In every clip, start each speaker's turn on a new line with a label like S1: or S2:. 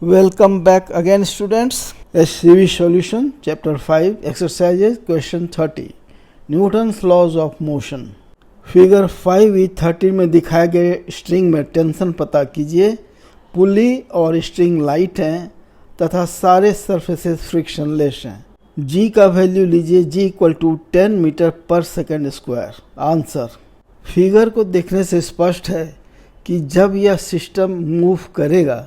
S1: Welcome back again students. SCV solution chapter 5 exercises question 30 Newton's laws of motion. Figure 5e13 में दिखाए गए string में tension पता कीजिए। पुली और स्ट्रिंग लाइट हैं तथा सारे सरफेसेस फ्रिक्शनलेस हैं। G का वैल्यू लीजिए, G इक्वल टू 10 मीटर पर सेकेंड स्क्वायर। आंसर। फिगर को देखने से स्पष्ट है कि जब यह सिस्टम मूव करेगा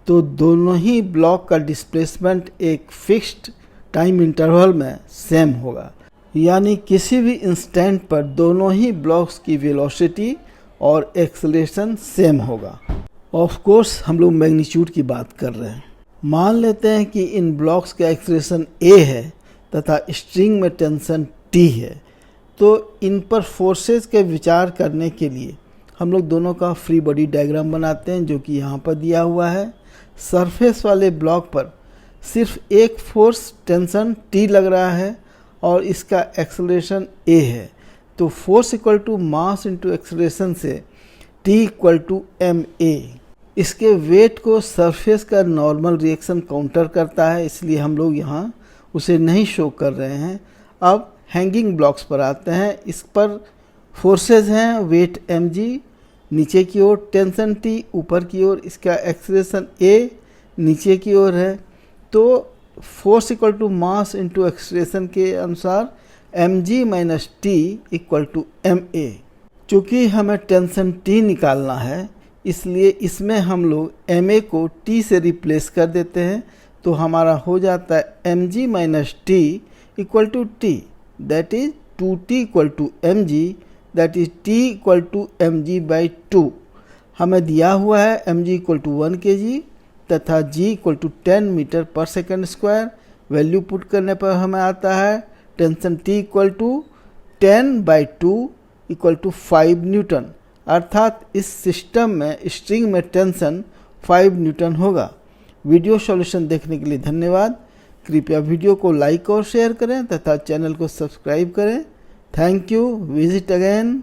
S1: तो दोनों ही ब्लॉक का डिस्प्लेसमेंट एक फिक्स्ड टाइम इंटरवल में सेम होगा, यानी किसी भी इंस्टेंट पर दोनों ही ब्लॉक्स की वेलोसिटी और एक्सेलरेशन सेम होगा। ऑफ कोर्स हम लोग मैग्नीट्यूड की बात कर रहे हैं। मान लेते हैं कि इन ब्लॉक्स का एक्सेलरेशन a है तथा स्ट्रिंग में टेंशन T है, तो इन पर फोर्सेस के विचार करने के लिए हम लोग दोनों का फ्री बॉडी डायग्राम बनाते हैं, जो कि यहाँ पर दिया हुआ है। सरफेस वाले ब्लॉक पर सिर्फ एक फोर्स टेंशन T लग रहा है और इसका एक्सेलरेशन a है, तो force equal to mass into acceleration से T इक्वल टू ma। इसके वेट को सरफेस का नॉर्मल रिएक्शन काउंटर करता है, इसलिए हम लोग यहाँ उसे नहीं शो कर रहे हैं। अब हैंगिंग ब्लॉक्स पर आते हैं। इस पर फोर्सेस हैं, वेट mg, नीचे की ओर टेंशन T, ऊपर की ओर इसका एक्सेलरेशन a नीचे की ओर है। तो force equal to mass into acceleration के अनुसार mg minus T equal to ma। चूँकि हमें टेंशन T निकालना है, इसलिए इसमें हम लोग ma को T से रिप्लेस कर देते हैं, तो हमारा हो जाता है mg minus T equal to T, that is 2T equal to mg, that is T equal to mg by 2। हमें दिया हुआ है mg इक्वल टू 1 kg तथा g इक्वल टू 10 मीटर पर सेकेंड स्क्वायर। वैल्यू पुट करने पर हमें आता है tension T equal to 10 by 2 equal to 5 newton, अर्थात इस सिस्टम में स्ट्रिंग में टेंशन 5 न्यूटन होगा। वीडियो सॉल्यूशन देखने के लिए धन्यवाद। कृपया वीडियो को लाइक और शेयर करें तथा चैनल को सब्सक्राइब करें। Thank you. Visit again.